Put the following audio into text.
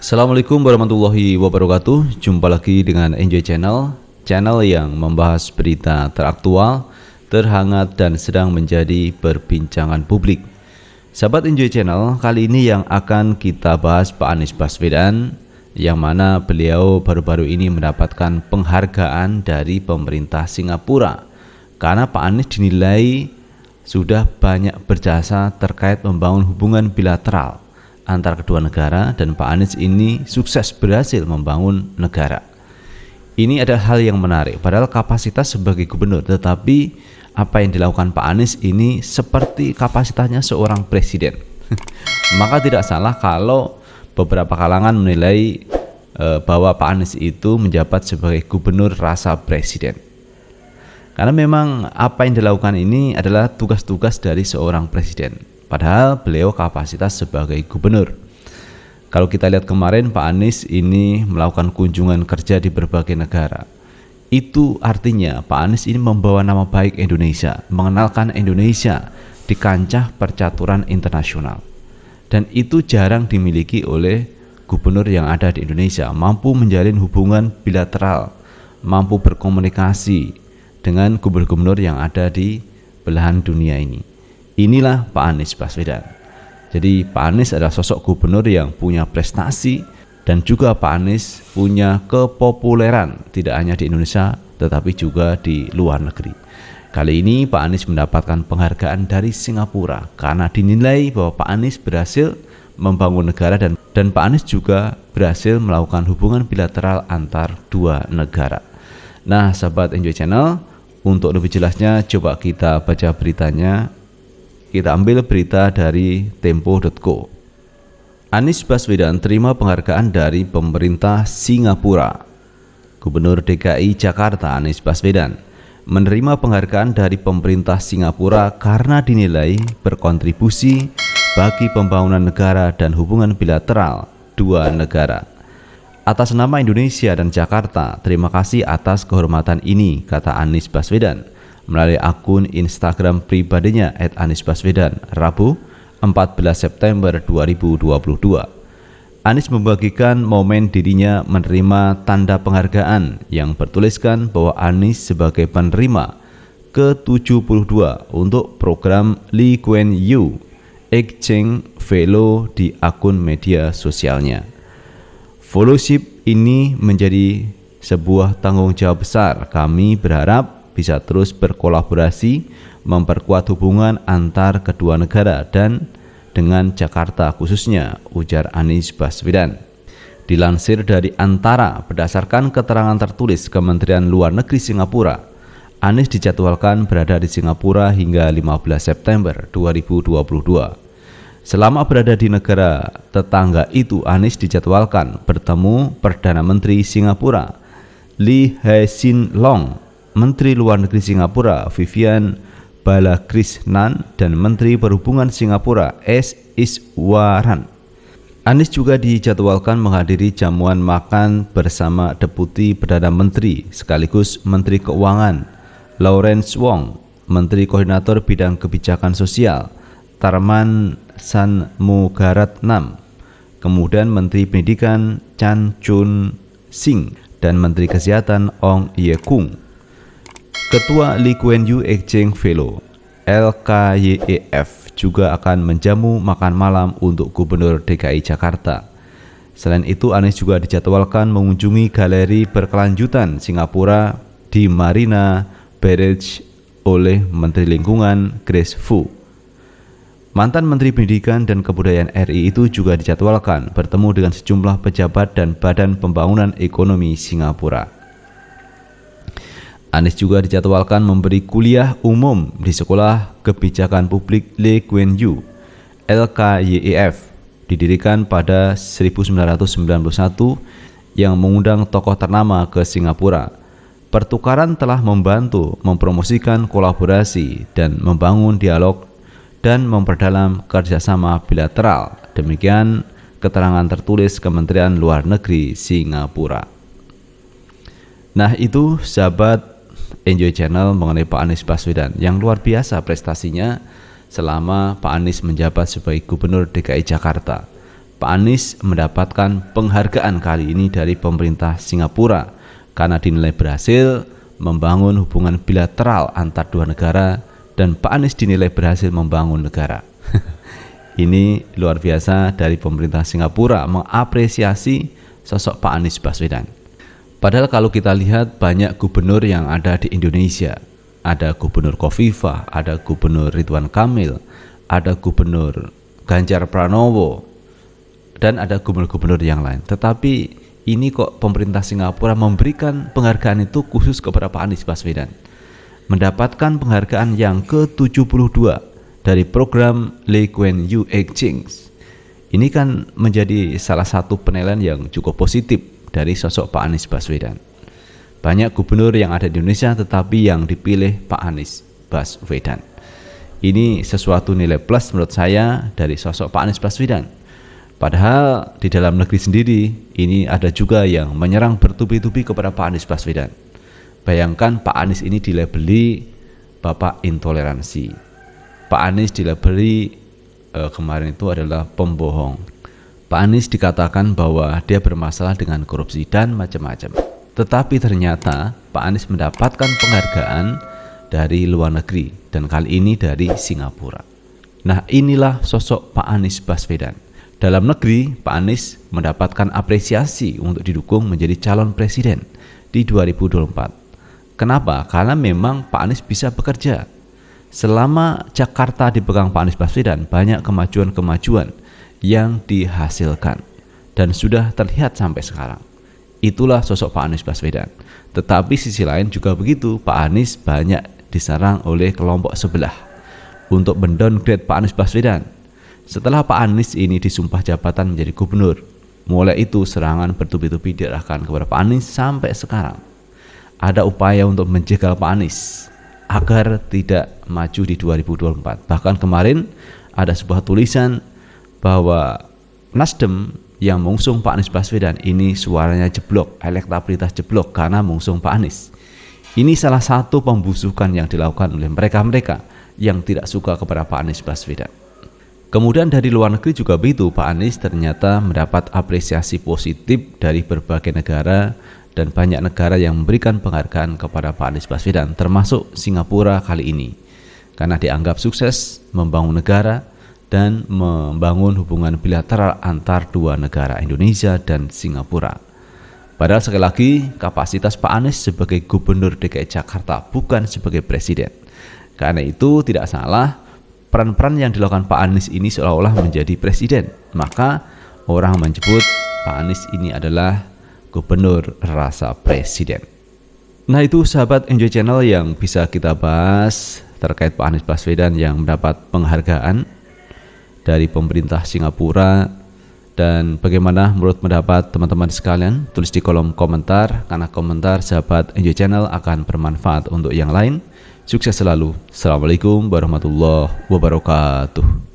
Assalamualaikum warahmatullahi wabarakatuh. Jumpa lagi dengan Enjoy Channel, channel yang membahas berita teraktual, terhangat dan sedang menjadi perbincangan publik. Sahabat Enjoy Channel, kali ini yang akan kita bahas Pak Anies Baswedan, yang mana beliau baru-baru ini mendapatkan penghargaan dari pemerintah Singapura karena Pak Anies dinilai sudah banyak berjasa terkait membangun hubungan bilateral antar kedua negara, dan Pak Anies ini sukses berhasil membangun negara. Ini adalah hal yang menarik, padahal kapasitas sebagai gubernur, tetapi apa yang dilakukan Pak Anies ini seperti kapasitasnya seorang presiden. Maka tidak salah kalau beberapa kalangan menilai bahwa Pak Anies itu menjabat sebagai gubernur rasa presiden. Karena memang apa yang dilakukan ini adalah tugas-tugas dari seorang presiden. Padahal beliau kapasitas sebagai gubernur. Kalau kita lihat kemarin Pak Anies ini melakukan kunjungan kerja di berbagai negara. Itu artinya Pak Anies ini membawa nama baik Indonesia, mengenalkan Indonesia di kancah percaturan internasional. Dan itu jarang dimiliki oleh gubernur yang ada di Indonesia, mampu menjalin hubungan bilateral, mampu berkomunikasi dengan gubernur-gubernur yang ada di belahan dunia ini. Inilah Pak Anies Baswedan. Jadi Pak Anies adalah sosok gubernur yang punya prestasi, dan juga Pak Anies punya kepopuleran tidak hanya di Indonesia tetapi juga di luar negeri. Kali ini Pak Anies mendapatkan penghargaan dari Singapura karena dinilai bahwa Pak Anies berhasil membangun negara, dan Pak Anies juga berhasil melakukan hubungan bilateral antar dua negara. Nah, sahabat Enjoy Channel, untuk lebih jelasnya coba kita baca beritanya. Kita ambil berita dari tempo.co. Anies Baswedan terima penghargaan dari pemerintah Singapura. Gubernur DKI Jakarta Anies Baswedan menerima penghargaan dari pemerintah Singapura karena dinilai berkontribusi bagi pembangunan negara dan hubungan bilateral dua negara. Atas nama Indonesia dan Jakarta, terima kasih atas kehormatan ini, kata Anies Baswedan melalui akun Instagram pribadinya @anisbaswedan Rabu 14 September 2022. Anies membagikan momen dirinya menerima tanda penghargaan yang bertuliskan bahwa Anies sebagai penerima ke-72 untuk program Lee Kuan Yew Exchange Fellow di akun media sosialnya. Fellowship ini menjadi sebuah tanggung jawab besar. Kami berharap bisa terus berkolaborasi, memperkuat hubungan antar kedua negara dan dengan Jakarta khususnya, ujar Anies Baswedan. Dilansir dari Antara, berdasarkan keterangan tertulis Kementerian Luar Negeri Singapura, Anies dijadwalkan berada di Singapura hingga 15 September 2022. Selama berada di negara tetangga itu, Anies dijadwalkan bertemu Perdana Menteri Singapura Lee Hsien Loong, Menteri Luar Negeri Singapura Vivian Balakrishnan, dan Menteri Perhubungan Singapura S. Iswaran. Anies juga dijadwalkan menghadiri jamuan makan bersama Deputi Perdana Menteri sekaligus Menteri Keuangan Lawrence Wong, Menteri Koordinator Bidang Kebijakan Sosial Tharman Shanmugaratnam, kemudian Menteri Pendidikan Chan Chun Sing, dan Menteri Kesehatan Ong Ye Kung. Ketua Lee Kuan Yew Exchange Fellow LKYEF juga akan menjamu makan malam untuk Gubernur DKI Jakarta. Selain itu, Anies juga dijadwalkan mengunjungi galeri berkelanjutan Singapura di Marina Barrage oleh Menteri Lingkungan Grace Fu. Mantan Menteri Pendidikan dan Kebudayaan RI itu juga dijadwalkan bertemu dengan sejumlah pejabat dan Badan Pembangunan Ekonomi Singapura. Anies juga dijadwalkan memberi kuliah umum di Sekolah Kebijakan Publik Lee Kuan Yew LKYEF, didirikan pada 1991, yang mengundang tokoh ternama ke Singapura. Pertukaran telah membantu mempromosikan kolaborasi dan membangun dialog dan memperdalam kerjasama bilateral. Demikian keterangan tertulis Kementerian Luar Negeri Singapura. Nah, itu sahabat Enjoy Channel mengenai Pak Anies Baswedan yang luar biasa prestasinya selama Pak Anies menjabat sebagai Gubernur DKI Jakarta. Pak Anies mendapatkan penghargaan kali ini dari pemerintah Singapura karena dinilai berhasil membangun hubungan bilateral antar dua negara, dan Pak Anies dinilai berhasil membangun negara. Ini luar biasa dari pemerintah Singapura mengapresiasi sosok Pak Anies Baswedan. Padahal kalau kita lihat banyak gubernur yang ada di Indonesia, ada Gubernur Khofifah, ada Gubernur Ridwan Kamil, ada Gubernur Ganjar Pranowo, dan ada gubernur-gubernur yang lain. Tetapi ini kok pemerintah Singapura memberikan penghargaan itu khusus kepada Pak Anies Baswedan. Mendapatkan penghargaan yang ke-72 dari program Lee Kuan Yew Exchange. Ini kan menjadi salah satu penilaian yang cukup positif dari sosok Pak Anies Baswedan. Banyak gubernur yang ada di Indonesia tetapi yang dipilih Pak Anies Baswedan. Ini sesuatu nilai plus menurut saya dari sosok Pak Anies Baswedan. Padahal di dalam negeri sendiri ini ada juga yang menyerang bertubi-tubi kepada Pak Anies Baswedan. Bayangkan Pak Anies ini dilabeli Bapak Intoleransi. Pak Anies dilabeli kemarin itu adalah pembohong. Pak Anies dikatakan bahwa dia bermasalah dengan korupsi dan macam-macam. Tetapi ternyata Pak Anies mendapatkan penghargaan dari luar negeri, dan kali ini dari Singapura. Nah, inilah sosok Pak Anies Baswedan. Dalam negeri, Pak Anies mendapatkan apresiasi untuk didukung menjadi calon presiden di 2024. Kenapa? Karena memang Pak Anies bisa bekerja. Selama Jakarta dipegang Pak Anies Baswedan, banyak kemajuan-kemajuan yang dihasilkan dan sudah terlihat sampai sekarang. Itulah sosok Pak Anies Baswedan. Tetapi sisi lain juga begitu, Pak Anies banyak diserang oleh kelompok sebelah untuk mendowngrade Pak Anies Baswedan. Setelah Pak Anies ini disumpah jabatan menjadi gubernur, mulai itu serangan bertubi-tubi diarahkan kepada Pak Anies sampai sekarang. Ada upaya untuk menjegal Pak Anies agar tidak maju di 2024. Bahkan kemarin ada sebuah tulisan bahwa Nasdem yang mengusung Pak Anies Baswedan ini suaranya jeblok, elektabilitas jeblok karena mengusung Pak Anies. Ini salah satu pembusukan yang dilakukan oleh mereka-mereka yang tidak suka kepada Pak Anies Baswedan. Kemudian dari luar negeri juga begitu, Pak Anies ternyata mendapat apresiasi positif dari berbagai negara, dan banyak negara yang memberikan penghargaan kepada Pak Anies Baswedan, termasuk Singapura kali ini, karena dianggap sukses membangun negara dan membangun hubungan bilateral antar dua negara, Indonesia dan Singapura. Padahal sekali lagi, kapasitas Pak Anies sebagai Gubernur DKI Jakarta bukan sebagai Presiden. Karena itu tidak salah peran-peran yang dilakukan Pak Anies ini seolah-olah menjadi Presiden. Maka orang menyebut Pak Anies ini adalah Gubernur rasa Presiden. Nah, itu sahabat Enjoy Channel yang bisa kita bahas terkait Pak Anies Baswedan yang mendapat penghargaan dari pemerintah Singapura. Dan bagaimana menurut pendapat teman-teman sekalian, tulis di kolom komentar, karena komentar sahabat Enjoy Channel akan bermanfaat untuk yang lain. Sukses selalu. Assalamualaikum warahmatullahi wabarakatuh.